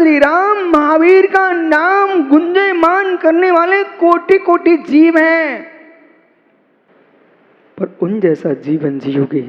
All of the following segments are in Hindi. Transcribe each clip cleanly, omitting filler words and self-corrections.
श्री राम महावीर का नाम गुंजयमान करने वाले कोटि कोटि जीव हैं, पर उन जैसा जीवन जियोगे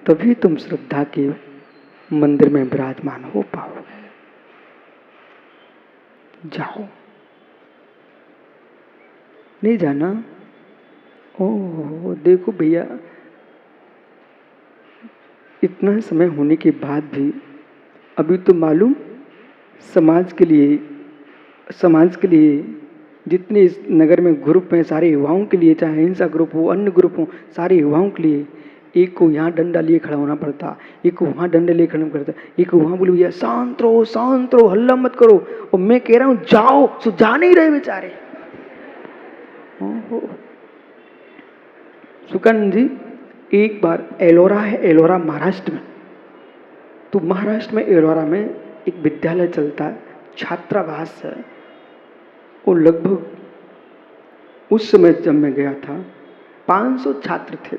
तभी तुम श्रद्धा के मंदिर में विराजमान हो पाओगे। जाओ, नहीं जाना? ओह देखो भैया, इतना समय होने के बाद भी अभी तो मालूम समाज के लिए जितने इस नगर में ग्रुप हैं, सारे युवाओं के लिए, चाहे हिंसा ग्रुप हो, अन्य ग्रुप हो, सारे युवाओं के लिए एक को यहाँ डंडा लिए खड़ा होना पड़ता, एक को वहाँ डंडे लिए खड़ा होना पड़ता, एक को वहाँ बोले भैया शांत रहो, हल्ला मत करो। और मैं कह रहा हूँ जाओ, सो जा नहीं रहे बेचारे। सुकन जी, एक बार एलोरा है, एलोरा महाराष्ट्र में, तो महाराष्ट्र में एलोरा में एक विद्यालय चलता है, छात्रावास है। वो लगभग उस समय जब मैं गया था 500 छात्र थे।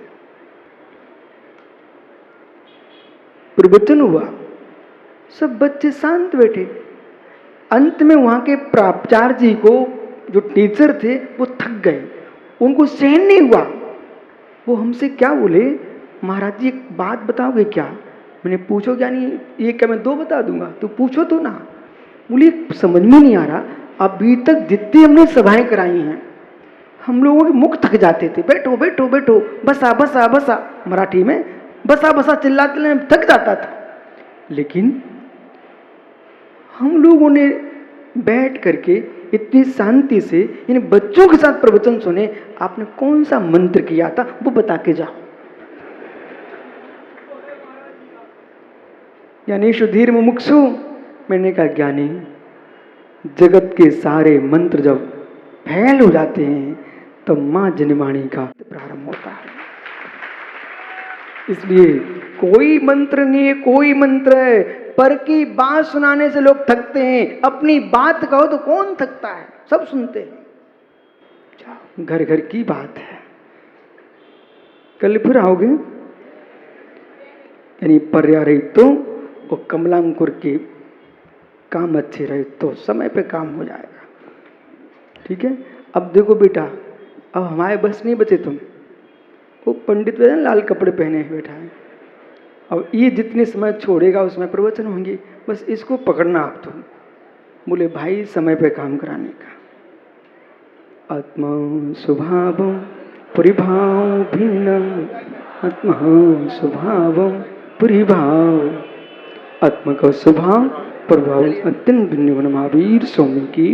प्रवचन हुआ, सब बच्चे शांत बैठे। अंत में वहां के प्राचार्य जी को, जो टीचर थे, वो थक गए, उनको सहन नहीं हुआ। वो हमसे क्या बोले, महाराज जी एक बात बताओगे क्या? मैंने पूछो क्या? नहीं, ये क्या मैं 2 बता दूंगा? तो पूछो तो ना। बोले समझ में नहीं आ रहा, अभी तक जितनी हमने सभाएं कराई हैं, हम लोगों के मुख थक जाते थे, बैठो बैठो बैठो, बसा बसा बसा, मराठी में बसा बसा चिल्लाते थक जाता था। लेकिन हम लोगों ने बैठ करके इतनी शांति से इन बच्चों के साथ प्रवचन सुने। आपने कौन सा मंत्र किया था वो बता के जाओ। यानी सुधीर मुमुक्षु, मैंने कहा ज्ञानी, जगत के सारे मंत्र जब फैल हो जाते हैं तो मां जनवाणी का प्रारंभ होता है। इसलिए कोई मंत्र नहीं है, कोई मंत्र है, पर की बात सुनाने से लोग थकते हैं, अपनी बात कहो तो कौन थकता है, सब सुनते हैं। घर घर की बात है। कल फिर आओगे? यानी पर्या रही तो और कमलांकुर के काम अच्छे रहे तो समय पे काम हो जाएगा। ठीक है? अब देखो बेटा, अब हमारे बस नहीं बचे तुम। वो पंडित वैसे लाल कपड़े पहने बैठा है, अब ये जितने समय छोड़ेगा उसमें प्रवचन होंगे, बस इसको पकड़ना आप तुम। बोले भाई समय पे काम कराने का। आत्मा स्वभाव परिभाव भिन्न, आत्मा स्वभाव परिभाव, आत्मा का स्वभाव प्रभाव अत्यंत भिन्न। महावीर स्वामी की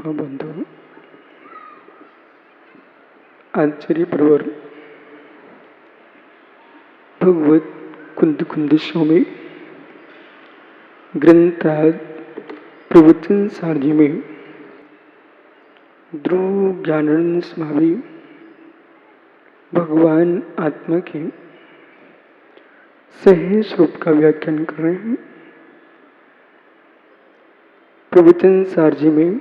बंधु आचार्य प्रवर भगवत कुंद कुंद स्वामी ग्रंथराज प्रवचन सारजी में ध्रुव ज्ञानानंद स्वामी भगवान आत्मा के सही स्वरूप का व्याख्यान कर रहे हैं। प्रवचन सारजी में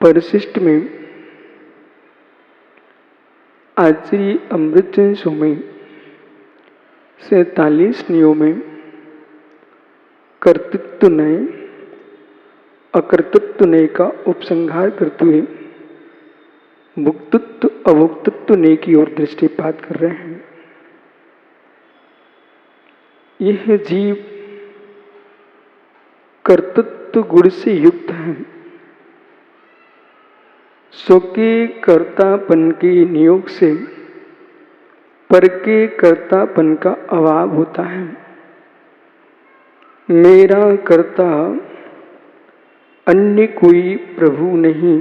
परिशिष्ट में आचार्य अमृतचंद स्वामी 47 नियमों में कर्तृत्व नय अकर्तृत्व नय का उपसंहार करते हुए भुक्तत्व अभुक्तत्व नय की ओर दृष्टिपात कर रहे हैं। यह जीव कर्तृत्व गुण से युक्त है, स्व के कर्तापन के नियोग से पर के कर्तापन का अभाव होता है। मेरा कर्ता अन्य कोई प्रभु नहीं,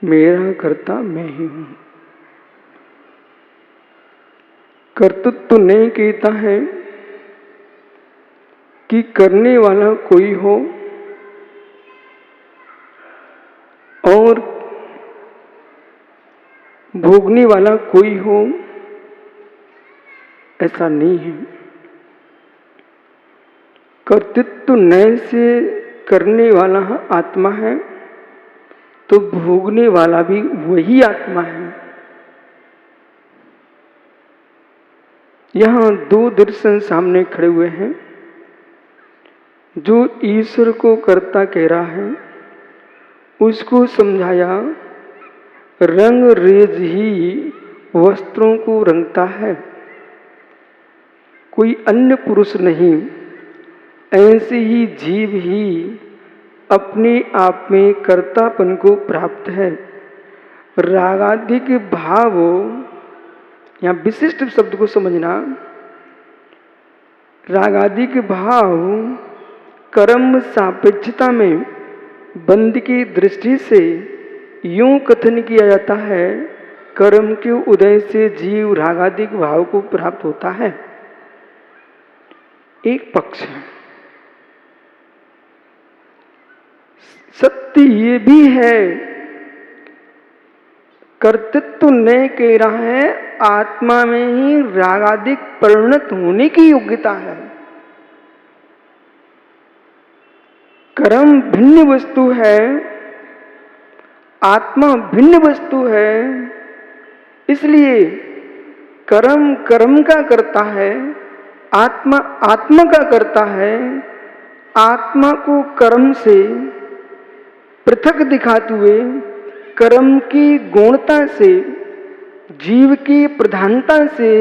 मेरा कर्ता मैं ही हूं। कर्तृत्व नहीं कहता है कि करने वाला कोई हो और भोगने वाला कोई हो, ऐसा नहीं है। कर्तृत्व नय से करने वाला आत्मा है तो भोगने वाला भी वही आत्मा है। यहां 2 दर्शन सामने खड़े हुए हैं। जो ईश्वर को कर्ता कह रहा है उसको समझाया, रंग रेज ही वस्त्रों को रंगता है, कोई अन्य पुरुष नहीं। ऐसे ही जीव ही अपने आप में कर्तापन को प्राप्त है। रागादिक भाव, यहाँ विशिष्ट शब्द को समझना, रागादिक भाव कर्म सापेक्षता में बंद की दृष्टि से यूं कथन किया जाता है, कर्म के उदय से जीव रागादिक भाव को प्राप्त होता है। एक पक्ष है। सत्य ये भी है, कर्तृत्व नहीं कह रहा है, आत्मा में ही रागादिक परिणत होने की योग्यता है। कर्म भिन्न वस्तु है, आत्मा भिन्न वस्तु है, इसलिए कर्म कर्म का करता है, आत्मा आत्मा का करता है। आत्मा को कर्म से पृथक दिखाते हुए कर्म की गौणता से, जीव की प्रधानता से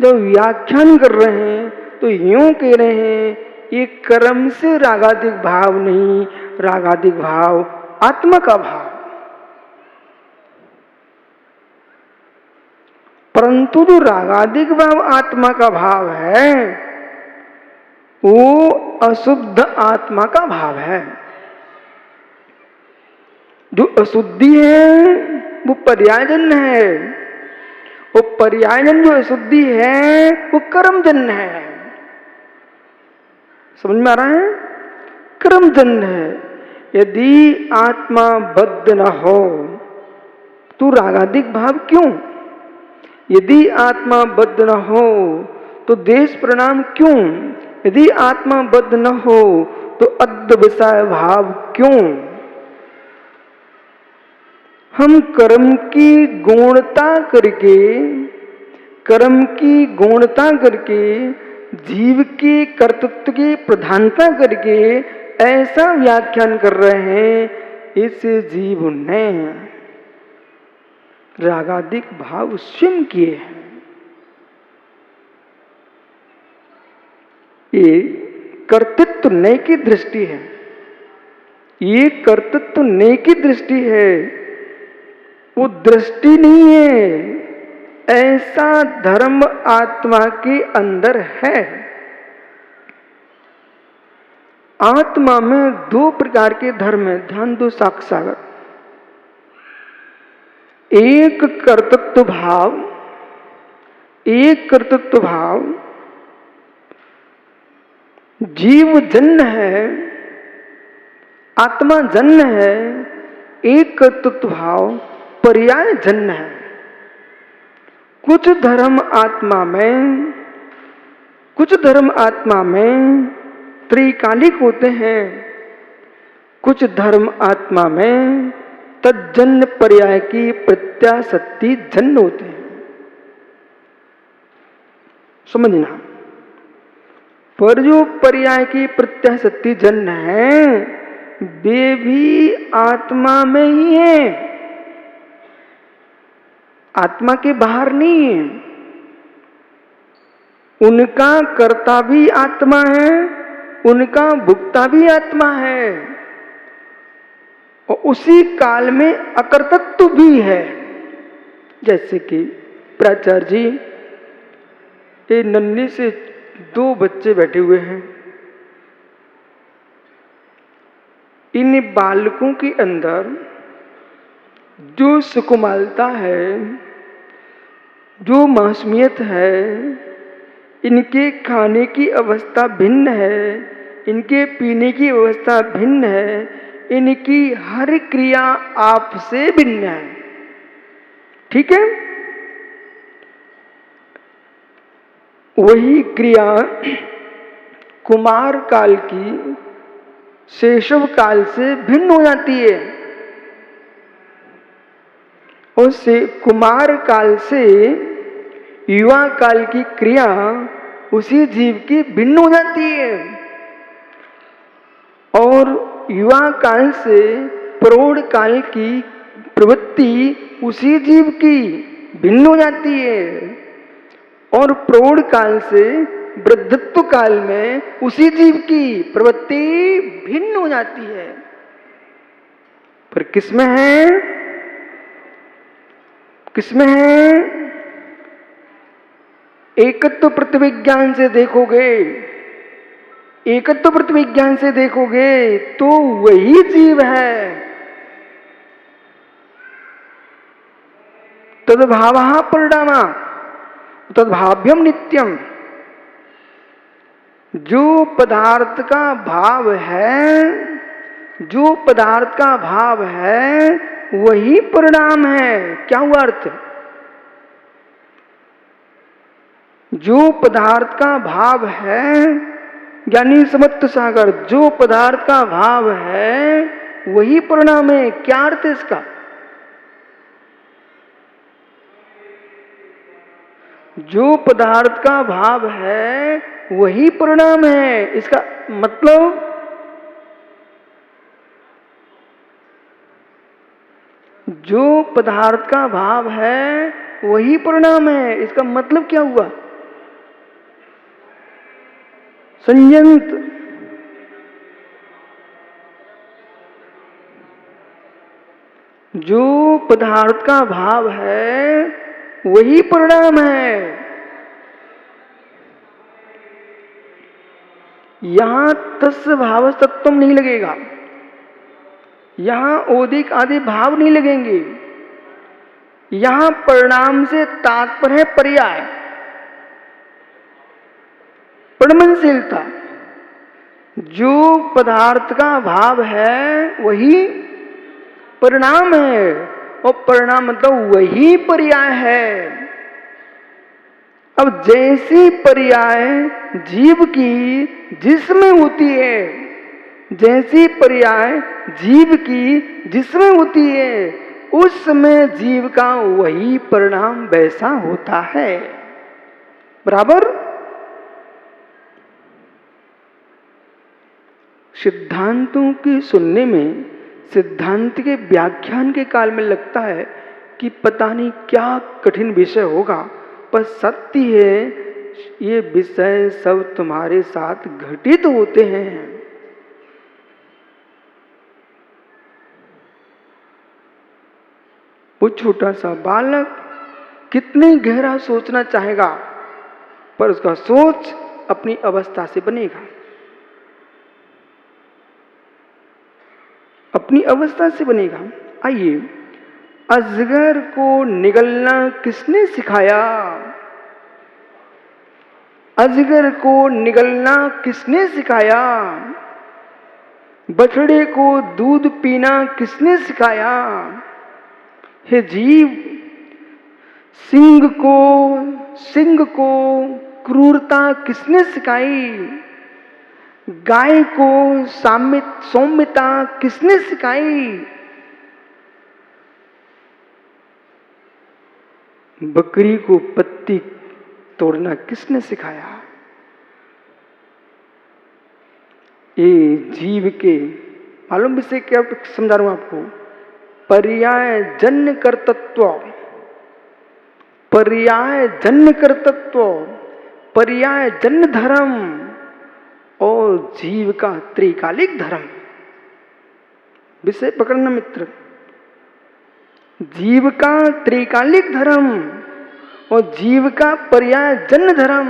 जब व्याख्यान कर रहे हैं तो यूं कह रहे हैं, ये कर्म से रागादिक भाव नहीं, रागादिक भाव आत्मा का भाव। परंतु जो रागादिक भाव आत्मा का भाव है वो अशुद्ध आत्मा का भाव है। जो अशुद्धि है वो पर्यायजन्य है, वो पर्यायजन्य जो अशुद्धि है वो कर्मजन्य है। समझ में आ रहा है? कर्मजन्य है। यदि आत्मा बद्ध न हो तो रागादिक भाव क्यों? यदि आत्मा बद्ध न हो तो देश प्रणाम क्यों? यदि आत्मा बद्ध न हो तो अद्विषय भाव क्यों? हम कर्म की गौणता करके, कर्म की गौणता करके, जीव के कर्तृत्व की प्रधानता करके ऐसा व्याख्यान कर रहे हैं, इस जीव ने रागादिक भाव स्वयं किए हैं। ये कर्तृत्व नय की दृष्टि है, ये कर्तृत्व नय की दृष्टि है, वो दृष्टि नहीं है। ऐसा धर्म आत्मा के अंदर है। आत्मा में दो प्रकार के धर्म है, ध्यान दो साक्षात। एक कर्तृत्व भाव, एक कर्तृत्व भाव जीव जन्य है, आत्मा जन्य है। एक कर्तृत्व भाव पर्याय जन्य है। कुछ धर्म आत्मा में, कुछ धर्म आत्मा में त्रिकालिक होते हैं, कुछ धर्म आत्मा में तज्जन्य पर्याय की प्रत्याशक्ति जन्य होते हैं। समझना, पर जो पर्याय की प्रत्याशक्ति जन्य है वे भी आत्मा में ही है, आत्मा के बाहर नहीं है। उनका कर्ता भी आत्मा है, उनका भुक्ता भी आत्मा है, और उसी काल में अकर्तृत्व भी है। जैसे कि प्राचार्य जी, ये नन्ही से दो बच्चे बैठे हुए हैं, इन बालकों के अंदर जो सुकुमालता है, जो मासूमियत है, इनके खाने की अवस्था भिन्न है, इनके पीने की अवस्था भिन्न है, इनकी हर क्रिया आपसे भिन्न है। ठीक है? वही क्रिया कुमार काल की शैशव काल से भिन्न हो जाती है, और से कुमार काल से युवा काल की क्रिया उसी जीव की भिन्न हो जाती है। युवा काल से प्रौढ़ काल की प्रवृत्ति उसी जीव की भिन्न हो जाती है और प्रौढ़ काल से वृद्धत्व काल में उसी जीव की प्रवृत्ति भिन्न हो जाती है। पर किसमें है? किसमें है? एकत्व प्रतिविज्ञान से देखोगे, एकत्व प्रतिविज्ञान से देखोगे तो वही जीव है। तद्भावः परिणामः तद्भाव्यम नित्यम। जो पदार्थ का भाव है, जो पदार्थ का भाव है वही परिणाम है। क्या हुआ अर्थ? जो पदार्थ का भाव है, ज्ञानी समत्व सागर, जो पदार्थ का भाव है वही परिणाम है। क्या अर्थ है इसका? जो पदार्थ का भाव है वही परिणाम है। इसका मतलब जो पदार्थ का भाव है वही परिणाम है। इसका मतलब क्या हुआ? संयंत जो पदार्थ का भाव है वही परिणाम है। यहां तस्य भाव तत्व नहीं लगेगा, यहां औदिक आदि भाव नहीं लगेंगे। यहां परिणाम से तात्पर्य पर्याय, परिणमशीलता। जो पदार्थ का भाव है वही परिणाम है और परिणाम मतलब वही पर्याय है। अब जैसी पर्याय जीव की जिसमें होती है, जैसी पर्याय जीव की जिसमें होती है, उस समय जीव का वही परिणाम वैसा होता है। बराबर? सिद्धांतों की सुनने में, सिद्धांत के व्याख्यान के काल में लगता है कि पता नहीं क्या कठिन विषय होगा, पर सत्य है ये विषय सब तुम्हारे साथ घटित होते हैं। वो छोटा सा बालक कितनी गहरा सोचना चाहेगा, पर उसका सोच अपनी अवस्था से बनेगा, अपनी अवस्था से बनेगा। आइए, अजगर को निगलना किसने सिखाया? अजगर को निगलना किसने सिखाया? बछड़े को दूध पीना किसने सिखाया? हे जीव, सिंह को क्रूरता किसने सिखाई? गाय को सौम्यता किसने सिखाई? बकरी को पत्ती तोड़ना किसने सिखाया? ये जीव के मालूम विषय क्या समझा रहा हूं आपको? पर्याय जन्य कर्तृत्व, पर्याय जन्य कर्तृत्व, पर्याय जन्य धर्म और जीव का त्रिकालिक धर्म। विषय पकड़ना मित्र। जीव का त्रिकालिक धर्म और जीव का पर्याय जन्य धर्म।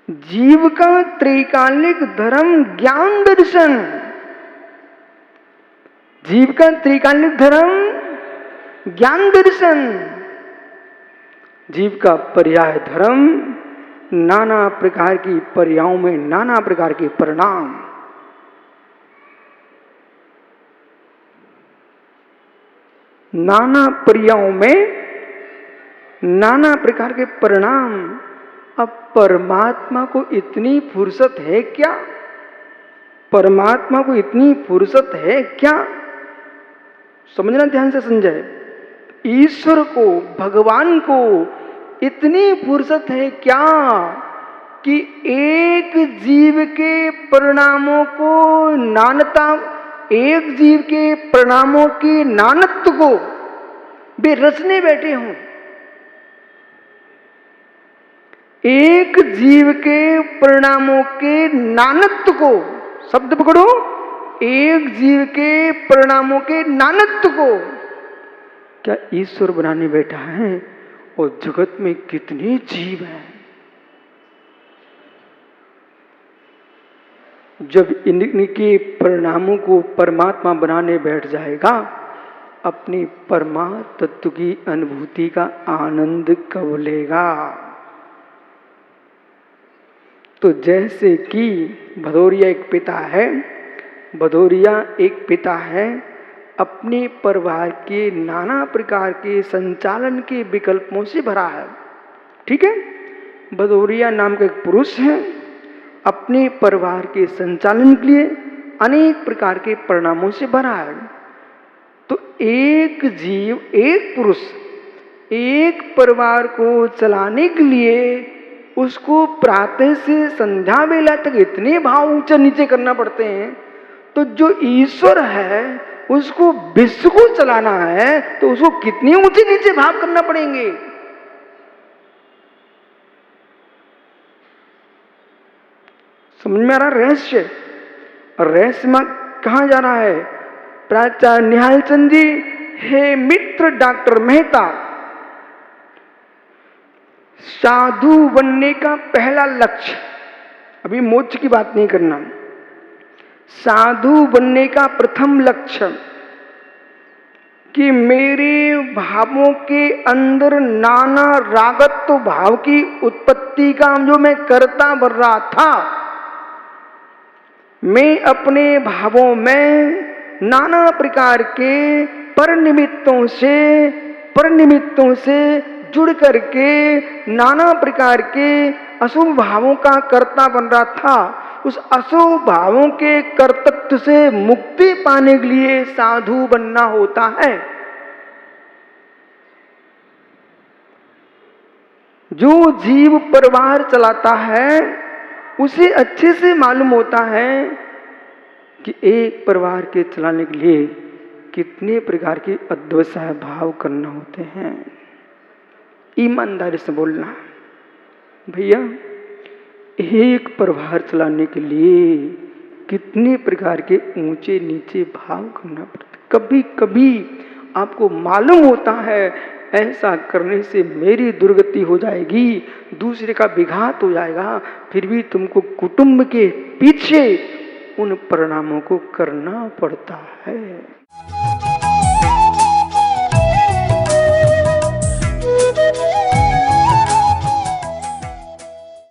जीव का त्रिकालिक धर्म ज्ञान दर्शन, जीव का त्रिकालिक धर्म ज्ञान दर्शन, जीव का पर्याय धर्म नाना प्रकार की पर्यायों में नाना प्रकार के परिणाम। नाना पर्यायों में नाना प्रकार के परिणाम। अब परमात्मा को इतनी फुर्सत है क्या? परमात्मा को इतनी फुर्सत है क्या? समझना ध्यान से समझे। ईश्वर को, भगवान को इतनी फुर्सत है क्या कि एक जीव के परिणामों को नानता, एक जीव के परिणामों की नानत्व को वे रचने बैठे हों। एक जीव के परिणामों के नानत्व को, शब्द पकड़ो, एक जीव के परिणामों के नानत्व को क्या ईश्वर बनाने बैठा है? और जगत में कितने जीव हैं। जब इनके परिणामों को परमात्मा बनाने बैठ जाएगा, अपनी परमात्म तत्व की अनुभूति का आनंद कब लेगा? तो जैसे कि भदौरिया एक पिता है, भदौरिया एक पिता है, अपने परिवार के नाना प्रकार के संचालन के विकल्पों से भरा है। ठीक है, भदौरिया नाम का एक पुरुष है, अपने परिवार के संचालन के लिए अनेक प्रकार के परिणामों से भरा है। तो एक जीव, एक पुरुष, एक परिवार को चलाने के लिए उसको प्रातः से संध्या वेला तक इतने भाव ऊंचे नीचे करना पड़ते हैं। तो जो ईश्वर है उसको विश्व को चलाना है तो उसको कितने ऊंचे नीचे भाव करना पड़ेंगे। समझ में आ रहा रहस्य? रहस्य में कहा जा रहा है? प्राचार्य निहाल चंद जी, हे मित्र डॉक्टर मेहता, साधु बनने का पहला लक्ष्य, अभी मोक्ष की बात नहीं करना, साधु बनने का प्रथम लक्ष्य कि मेरे भावों के अंदर नाना रागत्व भाव की उत्पत्ति का जो मैं करता बन रहा था, मैं अपने भावों में नाना प्रकार के परनिमित्तों से जुड़ करके नाना प्रकार के अशुभ भावों का कर्ता बन रहा था। उस अशुभ भावों के कर्तृत्व से मुक्ति पाने के लिए साधु बनना होता है। जो जीव परिवार चलाता है उसे अच्छे से मालूम होता है कि एक परिवार के चलाने के लिए कितने प्रकार के अद्वैसाय भाव करना होते हैं। ईमानदारी से बोलना, भैया एक परिवार चलाने के लिए कितने प्रकार के ऊंचे नीचे भाव करना पड़ता। कभी कभी आपको मालूम होता है ऐसा करने से मेरी दुर्गति हो जाएगी, दूसरे का विघात हो जाएगा, फिर भी तुमको कुटुंब के पीछे उन परिणामों को करना पड़ता है।